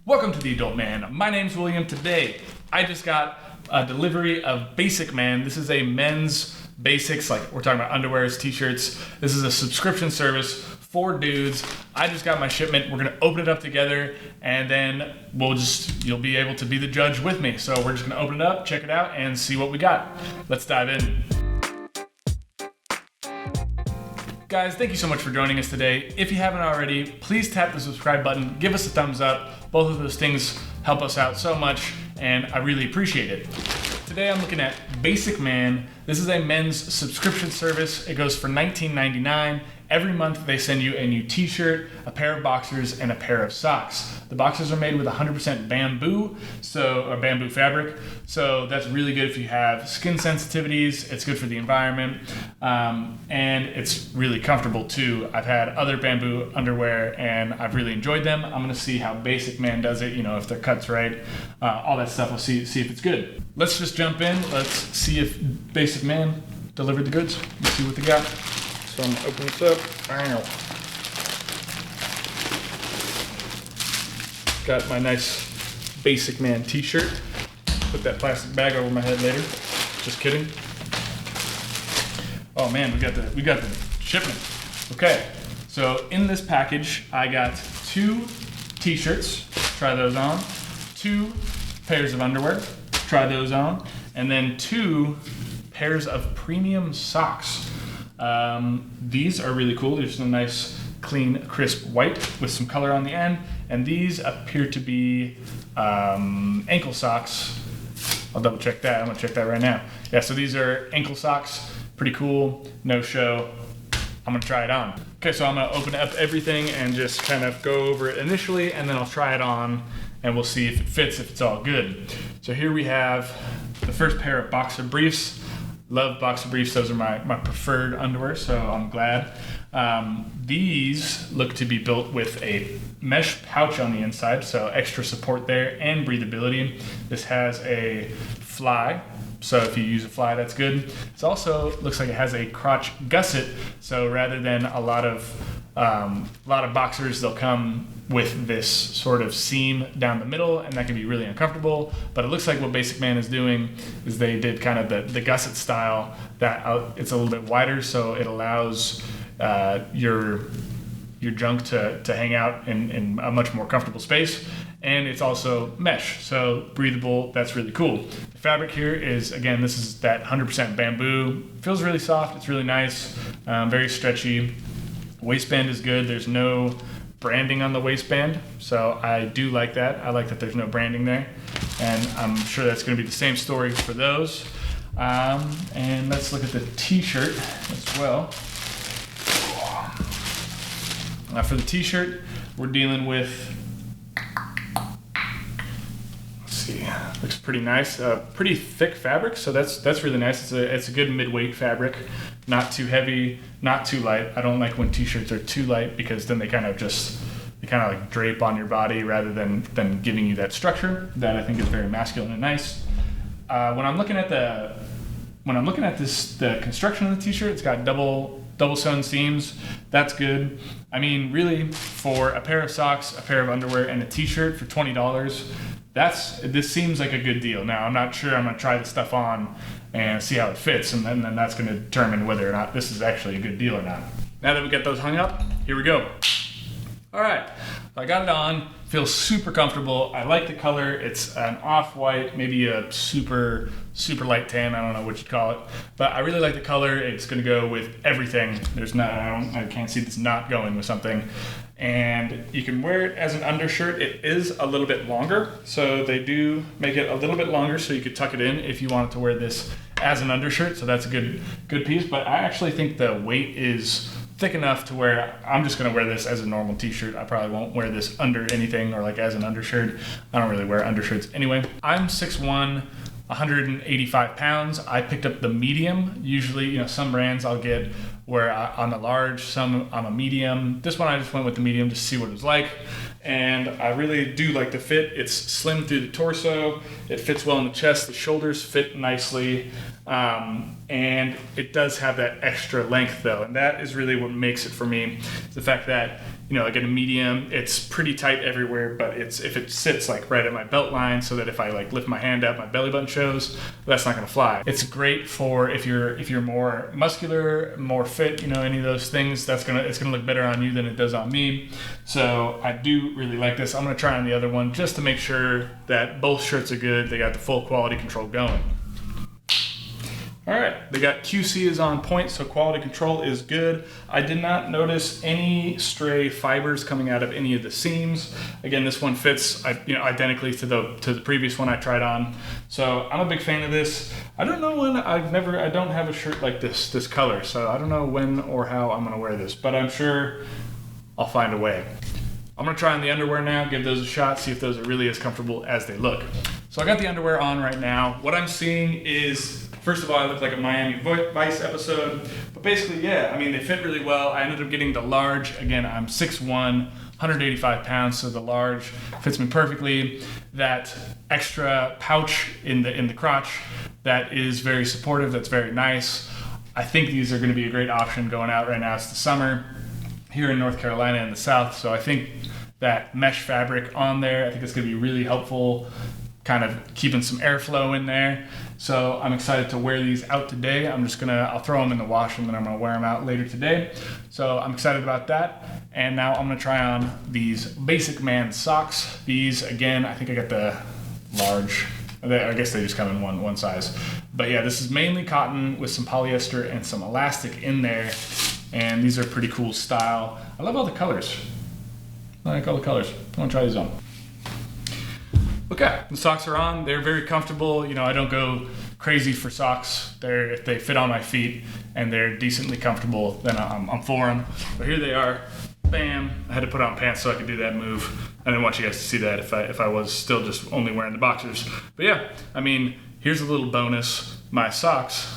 Welcome to The Adult Man. My name's William. Today, I just got a delivery of Basic Man. This is a men's basics, like we're talking about underwears, t-shirts. This is a subscription service for dudes. I just got my shipment. We're gonna open it up together, and then you'll be able to be the judge with me. So we're just gonna open it up, check it out, and see what we got. Let's dive in. Guys, thank you so much for joining us today. If you haven't already, please tap the subscribe button, give us a thumbs up. Both of those things help us out so much, and I really appreciate it. Today I'm looking at Basic Man. This is a men's subscription service. It goes for $19.99. Every month they send you a new t-shirt, a pair of boxers, and a pair of socks. The boxers are made with 100% bamboo, or bamboo fabric, so that's really good if you have skin sensitivities. It's good for the environment, and it's really comfortable too. I've had other bamboo underwear and I've really enjoyed them. I'm gonna see how Basic Man does it, if their cut's right, all that stuff. We'll see if it's good. Let's just jump in. Let's see if Basic Man delivered the goods. Let's see what they got. So I'm gonna open this up. Got my nice Basic Man t-shirt. Put that plastic bag over my head later. Just kidding. Oh man, we got the shipment. Okay, so in this package, I got 2 t-shirts. Try those on. 2 pairs of underwear. Try those on. And then 2 pairs of premium socks. These are really cool. They're just a nice, clean, crisp white with some color on the end. And these appear to be ankle socks. I'll double check that. I'm gonna check that right now. Yeah, so these are ankle socks. Pretty cool, no show. I'm gonna try it on. Okay, so I'm gonna open up everything and just kind of go over it initially, and then I'll try it on and we'll see if it fits, if it's all good. So here we have the first pair of boxer briefs. Love boxer briefs. Those are my preferred underwear, so I'm glad. These look to be built with a mesh pouch on the inside, so extra support there and breathability. This has a fly, so if you use a fly, that's good. It also looks like it has a crotch gusset, so rather than a lot of boxers, they'll come with this sort of seam down the middle, and that can be really uncomfortable. But it looks like what Basic Man is doing is they did kind of the gusset style, that it's a little bit wider, so it allows your junk to hang out in a much more comfortable space. And it's also mesh, so breathable. That's really cool. The fabric here is, again, this is that 100% bamboo. Feels really soft. It's really nice, very stretchy. Waistband is good. There's no branding on the waistband, so I do like that. I like that there's no branding there, and I'm sure that's going to be the same story for those. And let's look at the t-shirt as well. For the t-shirt, we're dealing with, looks pretty nice. Pretty thick fabric, so that's really nice. It's a good mid-weight fabric, not too heavy, not too light. I don't like when t-shirts are too light because then they kind of like drape on your body rather than giving you that structure that I think is very masculine and nice. When I'm looking at the construction of the t-shirt, it's got double sewn seams. That's good. I mean, really, for a pair of socks, a pair of underwear, and a t-shirt for $20, this seems like a good deal. Now, I'm not sure. I'm gonna try this stuff on and see how it fits, and then that's gonna determine whether or not this is actually a good deal or not. Now that we got those hung up, here we go. All right, I got it on. Feels super comfortable. I like the color. It's an off-white, maybe a super light tan. I don't know what you'd call it, but I really like the color. It's gonna go with everything. I can't see this not going with something. And you can wear it as an undershirt. It is a little bit longer, so they do make it a little bit longer so you could tuck it in if you wanted to wear this as an undershirt. So that's a good piece. But I actually think the weight is thick enough to where I'm just gonna wear this as a normal t-shirt. I probably won't wear this under anything or like as an undershirt. I don't really wear undershirts anyway. I'm 6'1", 185 pounds. I picked up the medium. Usually, some brands I'll get where I'm a large, some I'm a medium. This one I just went with the medium to see what it was like. And I really do like the fit. It's slim through the torso. It fits well in the chest. The shoulders fit nicely. And it does have that extra length though. And that is really what makes it for me. It's the fact that, like in a medium, it's pretty tight everywhere, but if it sits like right at my belt line so that if I like lift my hand up, my belly button shows, that's not gonna fly. It's great for if you're more muscular, more fit, any of those things, it's gonna look better on you than it does on me. So I do really like this. I'm gonna try on the other one just to make sure that both shirts are good. They got the full quality control going. All right, they got QC is on point, so quality control is good. I did not notice any stray fibers coming out of any of the seams. Again, this one fits identically to the previous one I tried on. So I'm a big fan of this. I don't know when I don't have a shirt like this color, so I don't know when or how I'm gonna wear this, but I'm sure I'll find a way. I'm gonna try on the underwear now, give those a shot, see if those are really as comfortable as they look. So I got the underwear on right now. What I'm seeing is, first of all, I look like a Miami Vice episode, but basically, yeah, they fit really well. I ended up getting the large. Again, I'm 6'1", 185 pounds, so the large fits me perfectly. That extra pouch in the crotch, that is very supportive, that's very nice. I think these are gonna be a great option going out right now. It's the summer here in North Carolina in the South, so I think that mesh fabric on there, I think it's gonna be really helpful, kind of keeping some airflow in there. So I'm excited to wear these out today. I'll throw them in the wash and then I'm gonna wear them out later today. So I'm excited about that. And now I'm gonna try on these Basic Man socks. These, again, I think I got the large. I guess they just come in one size. But yeah, this is mainly cotton with some polyester and some elastic in there. And these are pretty cool style. I love all the colors. I like all the colors. I wanna try these on. Okay, the socks are on. They're very comfortable. I don't go crazy for socks. If they fit on my feet and they're decently comfortable, then I'm for them. But here they are. Bam! I had to put on pants so I could do that move. I didn't want you guys to see that if I was still just only wearing the boxers. But yeah, here's a little bonus. My socks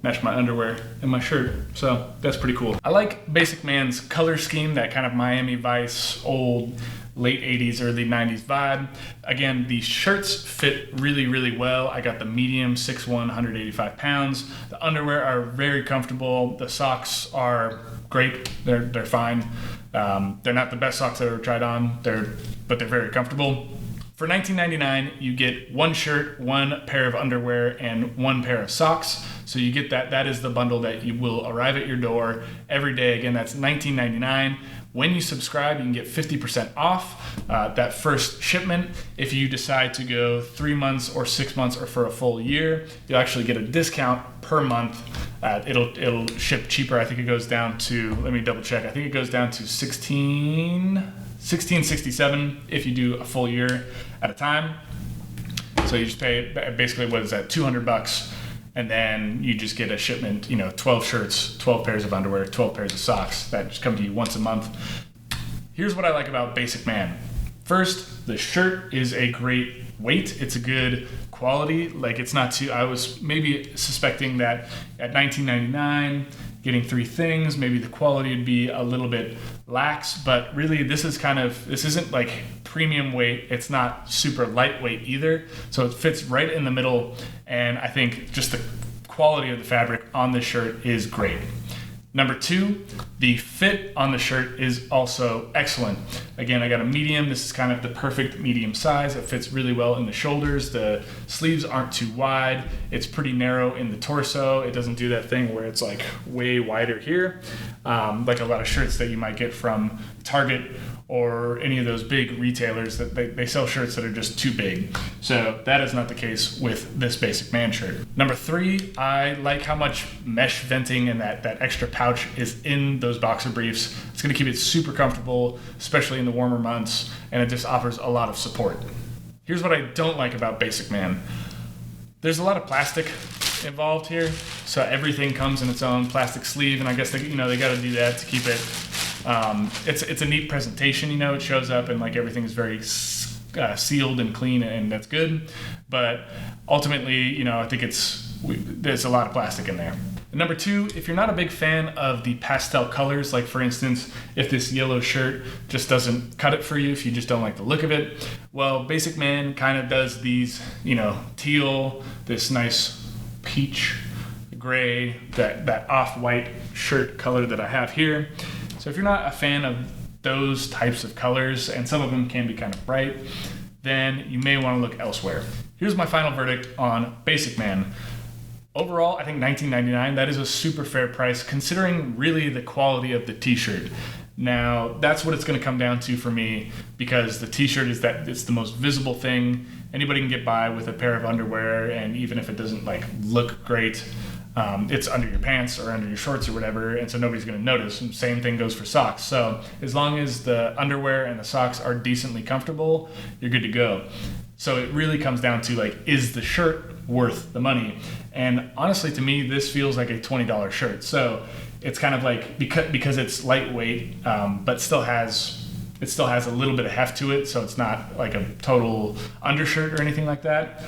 match my underwear and my shirt, so that's pretty cool. I like Basic Man's color scheme, that kind of Miami Vice, old late 80s, early 90s vibe. Again, the shirts fit really, really well. I got the medium, 6'1", 185 pounds. The underwear are very comfortable. The socks are great. They're fine. They're not the best socks I've ever tried on, but they're very comfortable. For $19.99, you get one shirt, one pair of underwear, and one pair of socks. So you get that. That is the bundle that you will arrive at your door every day. Again, that's $19.99. When you subscribe, you can get 50% off that first shipment. If you decide to go 3 months or 6 months or for a full year, you'll actually get a discount per month. It'll ship cheaper. I think it goes down to, let me double check. I think it goes down to $16.67 if you do a full year at a time. So you just pay basically, what is that, $200, and then you just get a shipment, 12 shirts, 12 pairs of underwear, 12 pairs of socks that just come to you once a month. Here's what I like about Basic Man. First, the shirt is a great weight. It's a good quality. Like, it's not too, I was maybe suspecting that at $19.99, getting 3 things, maybe the quality would be a little bit lax, but really this isn't like premium weight. It's not super lightweight either. So it fits right in the middle. And I think just the quality of the fabric on this shirt is great. Number 2, the fit on the shirt is also excellent. Again, I got a medium. This is kind of the perfect medium size. It fits really well in the shoulders. The sleeves aren't too wide. It's pretty narrow in the torso. It doesn't do that thing where it's like way wider here, like a lot of shirts that you might get from Target or any of those big retailers that they sell shirts that are just too big. So that is not the case with this Basic Man shirt. Number 3, I like how much mesh venting and that extra pouch is in those boxer briefs. It's gonna keep it super comfortable, especially in the warmer months, and it just offers a lot of support. Here's what I don't like about Basic Man. There's a lot of plastic involved here, so everything comes in its own plastic sleeve, and I guess they gotta do that to keep it. It's a neat presentation, it shows up and like everything is very sealed and clean, and that's good. But ultimately, I think there's a lot of plastic in there. And number 2, if you're not a big fan of the pastel colors, like for instance, if this yellow shirt just doesn't cut it for you, if you just don't like the look of it, well, Basic Man kind of does these, teal, this nice peach, gray, that off-white shirt color that I have here. So if you're not a fan of those types of colors, and some of them can be kind of bright, then you may want to look elsewhere. Here's my final verdict on Basic Man. Overall, I think $19.99, that is a super fair price considering really the quality of the t-shirt. Now, that's what it's going to come down to for me, because the t-shirt is that it's the most visible thing. Anybody can get by with a pair of underwear, and even if it doesn't like look great, it's under your pants or under your shorts or whatever, and so nobody's going to notice. And same thing goes for socks. So as long as the underwear and the socks are decently comfortable, you're good to go. So it really comes down to like, is the shirt worth the money? And honestly, to me, this feels like a $20 shirt. So it's kind of like, because it's lightweight, but still has a little bit of heft to it, so it's not like a total undershirt or anything like that.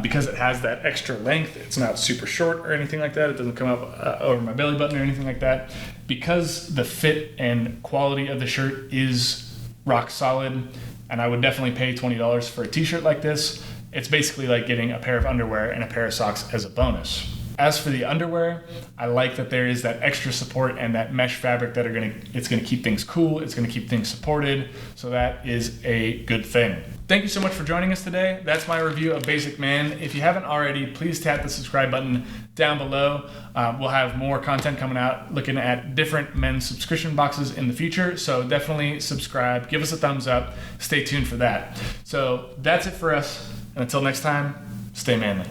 Because it has that extra length, it's not super short or anything like that. It doesn't come up over my belly button or anything like that. Because the fit and quality of the shirt is rock solid, and I would definitely pay $20 for a t-shirt like this. It's basically like getting a pair of underwear and a pair of socks as a bonus. As for the underwear, I like that there is that extra support and that mesh fabric that it's gonna keep things cool, it's gonna keep things supported, so that is a good thing. Thank you so much for joining us today. That's my review of Basic Man. If you haven't already, please tap the subscribe button down below. We'll have more content coming out looking at different men's subscription boxes in the future, so definitely subscribe, give us a thumbs up, stay tuned for that. So that's it for us, and until next time, stay manly.